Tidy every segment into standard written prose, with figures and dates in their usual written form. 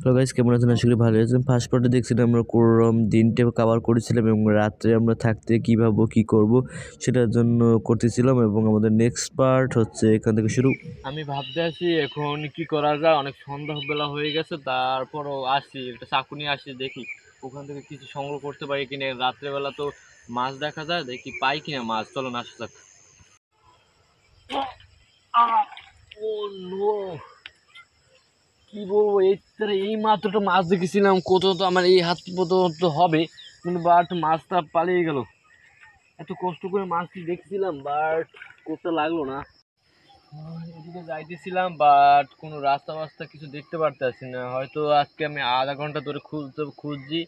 Hello guys, কেমন আছেন? আশা করি ভালো আছেন। ফার্স্ট পার্টে দেখছিলাম আমরা কোরআন দিনটা কভার করেছিলাম এবং রাত্রে আমরা থাকতে কীভাবে কী করব সেটার জন্য করতেছিলাম এবং আমাদের নেক্সট পার্ট হচ্ছে এখান থেকে শুরু। আমি ভাবতে আছি এখন কি করা যায়, অনেক সন্ধ্যাবেলা হয়ে গেছে, তারপরও আসি একটা চাকু নিয়ে আসি, দেখি ওখান থেকে কিছু সংগ্রহ করতে পারি কিনা। রাত্রেবেলা তো মাছ দেখা যায়, দেখি পাই কিনা মাছ। চলো না, আসা যাক। ও নো, কি বলবো, এই মাত্র তো মাছ দেখেছিলাম, কত তো আমার এই হাত পর্যন্ত হবে, কিন্তু বাট মাছটা পালিয়ে গেল। এত কষ্ট করে মাছটি দেখছিলাম, বাট করতে লাগলো না। এদিকে যাইতেছিলাম, বাট কোনো রাস্তা বাস্তা কিছু দেখতে পারতেছি না। হয়তো আজকে আমি আধা ঘন্টা ধরে খুঁজছি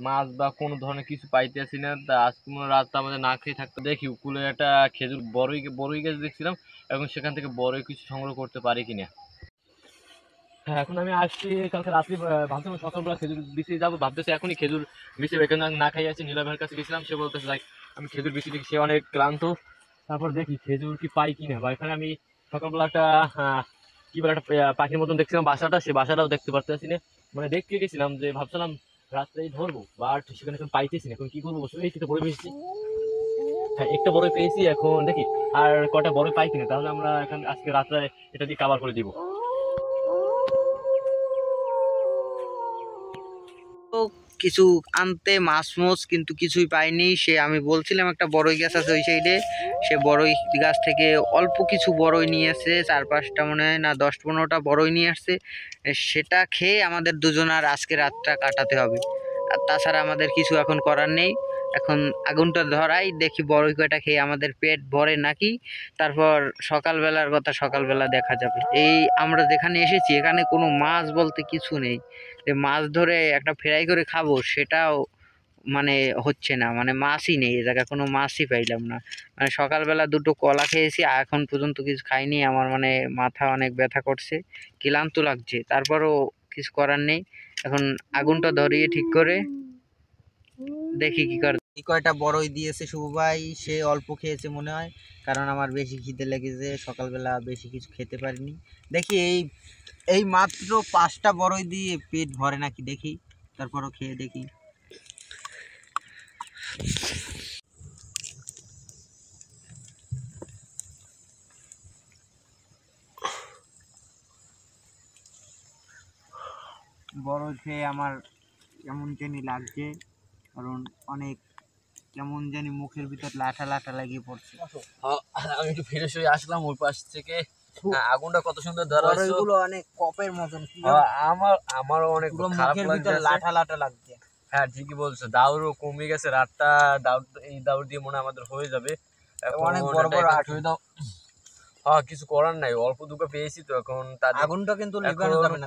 মাছ বা কোনো ধরনের কিছু পাইতেছি না। তা আজকে কোনো রাতটা আমাদের না খেয়ে থাকতে। দেখি কুলে একটা খেজুর বড়ই গাছ দেখছিলাম, এখন সেখান থেকে বড়ই কিছু সংগ্রহ করতে পারি কিনা। হ্যাঁ, এখন আমি আসছি। কালকে রাত্রি ভাবছিলাম সকালবেলা খেজুর বিচে যাবো, ভাবতেছি এখনই খেজুর বিচে এখানে না খাই আছি। নীলা ভাইয়ের কাছে গেছিলাম, সে বলতেছে লাইক আমি খেজুর বিচে দেখি, সে অনেক ক্লান্ত। তারপর দেখি খেজুর কি পাই কিনা। বা এখানে আমি সকালবেলা একটা কি বলে একটা পাখির মতন দেখছিলাম বাসাটা, সে বাসাটাও দেখতে পারতেছি না। মানে দেখতে গেছিলাম যে ভাবছিলাম রাত্রেই ধরবো, বাট সেখানে এখন পাইতেছি না। এখন কি করবো, বসে এই তো বড় পেয়েছি। হ্যাঁ, একটা বড় পেয়েছি, এখন দেখি আর কটা বড় পাই কিনা, তাহলে আমরা এখন আজকে রাত্রে এটা দিয়ে কাভার করে দিব। তো কিছু আনতে মাছ মোছ কিন্তু কিছুই পাইনি। সে আমি বলছিলাম একটা বড়ই গাছ আছে ওই সাইডে, সে বড়ই গাছ থেকে অল্প কিছু বড়ই নিয়ে আসছে, 4-5টা মনে হয় না 10-15টা বড়ই নিয়ে আসছে। সেটা খেয়ে আমাদের দুজনার আজকে রাতটা কাটাতে হবে, আর তাছাড়া আমাদের কিছু এখন করার নেই। এখন আগুনটা ধরাই, দেখি বড়ই কয়টা খেয়ে আমাদের পেট ভরে নাকি, তারপর সকালবেলার কথা সকালবেলা দেখা যাবে। এই আমরা যেখানে এসেছি এখানে কোনো মাছ বলতে কিছু নেই, যে মাছ ধরে একটা ফ্রাই করে খাবো সেটাও মানে হচ্ছে না, মানে মাছই নেই এ জায়গায়, কোনো মাছই পাইলাম না। মানে সকালবেলা দুটো কলা খেয়েছি, এখন পর্যন্ত কিছু খাইনি। আমার মানে মাথা অনেক ব্যথা করছে, ক্লান্ত লাগছে, তারপরও কিছু করার নেই। এখন আগুনটা ধরিয়ে ঠিক করে দেখি কি করে। এই কয়টা বড়ই দিয়েছে শুভ ভাই, সে অল্প খেয়েছে মনে হয়, কারণ আমার বেশি খিদে লেগেছে, সকালবেলা বেশি কিছু খেতে পারিনি। দেখি এই এই মাত্র 5টা বড়ই দিয়ে পেট ভরে নাকি দেখি, তারপরও খেয়ে দেখি। বড়ই খেয়ে আমার কেমন জানি লাগছে, কারণ অনেক কেমন জানি মুখের ভিতর লাঠা লাঠা লাগিয়ে পড়ছে। আমি একটু ফ্রেশ হয়ে আসলাম ওই পাশ থেকে। আগুনটা কত সুন্দর ধরা হয়েছে, বড়ইগুলো অনেক কপের মতন, আমারও অনেক খারাপ লাগছে, লাঠা লাঠা লাগছে। হ্যাঁ ঠিকই বলছো, দাউরও কমে গেছে, রাতটা এই দাউর দিয়ে মনে হয় আমাদের হয়ে যাবে। অনেক বড় বড় ছুঁয়ে দাও। হ্যাঁ, কিছু করার নাই, অল্প দুটো পেয়েছি তো। এখন তাদের আগুনটা কিন্তু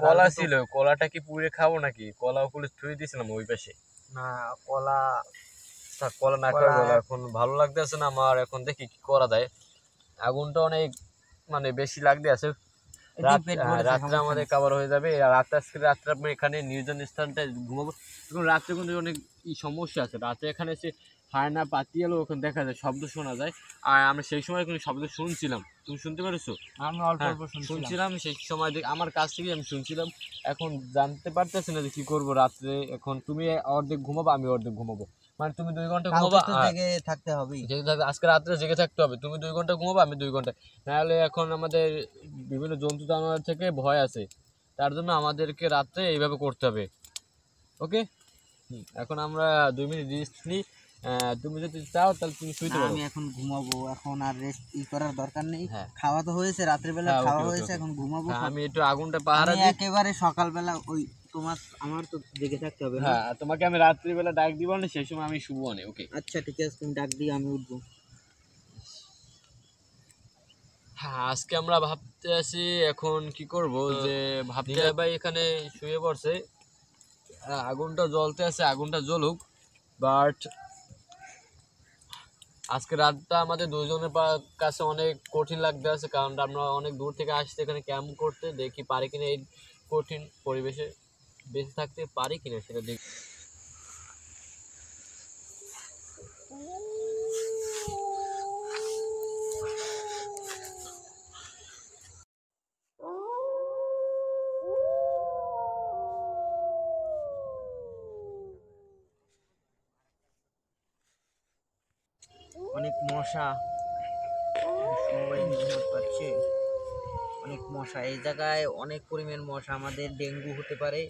কলা ছিল, কলাটা কি পুড়ে খাবো নাকি? কলা ওগুলো ছুঁয়ে দিয়েছিলাম ওই পাশে। না, কলা কলা না খাওয়া ভালো, এখন ভালো লাগতেছে না আমার। এখন দেখি কি করা যায়। আগুনটা অনেক মানে বেশি লাগতে আছে। রাত্রে আমাদের কাভার হয়ে যাবে। রাত্রে আপনি এখানে নির্জন স্থানটায় ঘুমাবো। এখন রাত্রে কিন্তু অনেক সমস্যা আছে। রাতে এখানে এসে ফায়না পাতি এলো, ওখানে দেখা যায় শব্দ শোনা যায়। আর আমরা সেই সময় কোনো শব্দ শুনছিলাম, তুমি শুনতে পেরেছো? আমি অল্প অল্প শুনছিলাম সেই সময়, আমার কাছ থেকে আমি শুনছিলাম। এখন জানতে পারতেছি না যে কি করবো রাত্রে। এখন তুমি অর্ধেক ঘুমাবো, আমি অর্ধেক ঘুমাবো। মানে তুমি 2 ঘন্টা ঘুমাবো, জেগে থাকতে হবে। আজকে রাত্রে জেগে থাকতে হবে। তুমি 2 ঘন্টা ঘুমাবো, আমি 2 ঘন্টা। নাহলে এখন আমাদের বিভিন্ন জন্তু জানোয়ার থেকে ভয় আছে, তার জন্য আমাদেরকে রাত্রে এইভাবে করতে হবে। ওকে, এখন আমরা 2 মিনিট রেস্ট নিই। তুমি যদি চাও তাহলে তুমি শুইতে পারো। আমি এখন ঘুমাবো, এখন আর রেস্ট করার দরকার নেই। খাওয়া তো হয়েছে, রাত্রিবেলা খাওয়া হয়েছে, এখন ঘুমাবো। আমি একটু আগুনটা পাহারা দিই। একেবারে সকালবেলা ওই আমার তো জেগে থাকতে হবে। হ্যাঁ, তোমাকে আমি রাত্রিবেলা ডাক দিব না, সেই সময় আমি শুবো না। ওকে, আচ্ছা ঠিক আছে, তুমি ডাক দিয়ে আমি উঠবো। হ্যাঁ, আজকে আমরা ভাবতে আছি এখন কি করব, যে ভাবতে ভাই এখানে শুয়ে পড়ছে, আগুনটা জ্বলতে আছে, আগুনটা জ্বলুক। বাট আজকে রাতটা আমাদের দুজনের কাছে অনেক কঠিন লাগতে আছে, কারণ আমরা অনেক দূর থেকে আসছি এখানে ক্যাম্প করতে। দেখি পারি কিনা এই কঠিন পরিবেশে বেঁচে থাকতে পারি কিনা সেটা দেখি। অনেক মশা, সবাই ঘুমাতে পারছে, অনেক মশা এই জায়গায়, অনেক পরিমাণ মশা, আমাদের ডেঙ্গু হতে পারে,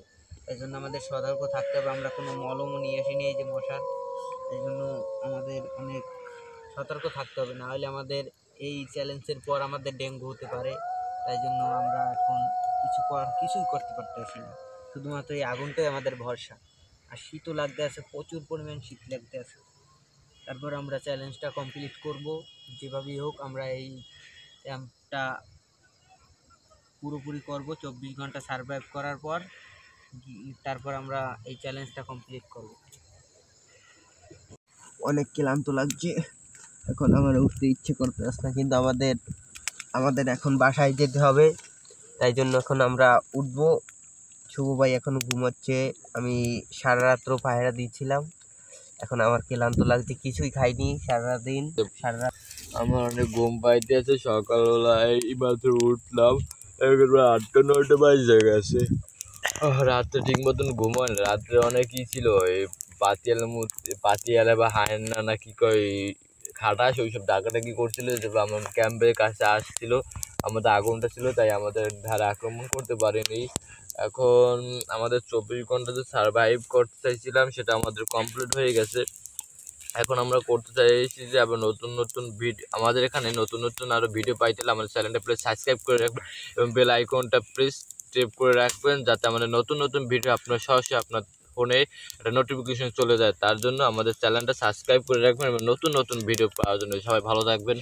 এই জন্য আমাদের সতর্ক থাকতে হবে। আমরা কোনো মলমও নিয়ে আসিনি এই যে মশার, এই জন্য আমাদের অনেক সতর্ক থাকতে হবে, না হলে আমাদের এই চ্যালেঞ্জের পর আমাদের ডেঙ্গু হতে পারে। তাই জন্য আমরা এখন কিছুই করতে পারতেছি না, শুধুমাত্র এই আগুনটাই আমাদের ভরসা। আর শীতও লাগতে আছে, প্রচুর পরিমাণ শীত লাগতে আছে। তারপর আমরা চ্যালেঞ্জটা কমপ্লিট করব যেভাবেই হোক। আমরা এই ক্যাম্পটা পুরোপুরি করব 24 ঘন্টা সার্ভাইভ করার পর, তারপর আমরা এই চ্যালেঞ্জটা কমপ্লিট করব। অনেক ক্লান্ত লাগছে, এখন আমার উঠতে ইচ্ছে করতেছে না, কিন্তু আমাদের এখন বাসায় যেতে হবে, তাই জন্য এখন আমরা উঠবো। শুভ ভাই এখন ঘুমাচ্ছে, আমি সারা রাত্র পায়রা দিচ্ছিলাম, এখন আমার ক্লান্ত লাগছে, কিছুই খাইনি সারা দিন। আমার অনেক ঘুম পাইতে আছে, সকালবেলায় মাত্র উঠলাম, এখন 8টা-9টা বাজে গেছে। রাত্রে ঠিক মতন ঘুমানো, রাত্রে অনেক ই ছিল, এই পাতিয়ালা বা হায়না না কি কয় খাটাস, ওইসব ডাকাডাকি করছিল, যে আমার ক্যাম্পের কাছে আসছিল, আমাদের আগুনটা ছিল, তাই আমাদের ধারে আক্রমণ করতে পারেনি। এখন আমাদের 24 ঘন্টা যে সার্ভাইভ করতে চাইছিলাম সেটা আমাদের কমপ্লিট হয়ে গেছে। এখন আমরা করতে চাইছি যে আবার নতুন নতুন ভিডিও, আমাদের এখানে নতুন নতুন আরও ভিডিও পাইতে হলে আমাদের চ্যানেলটা প্লিজ সাবস্ক্রাইব করে রাখবেন এবং বেল আইকনটা প্লিজ টেপ করে রাখবেন, যাতে আমাদের নতুন নতুন ভিডিও আপনার সরাসরি আপনার ফোনে একটা নোটিফিকেশন চলে যায়। তার জন্য আমাদের চ্যানেলটা সাবস্ক্রাইব করে রাখবেন এবং নতুন নতুন ভিডিও পাওয়ার জন্য। সবাই ভালো থাকবেন।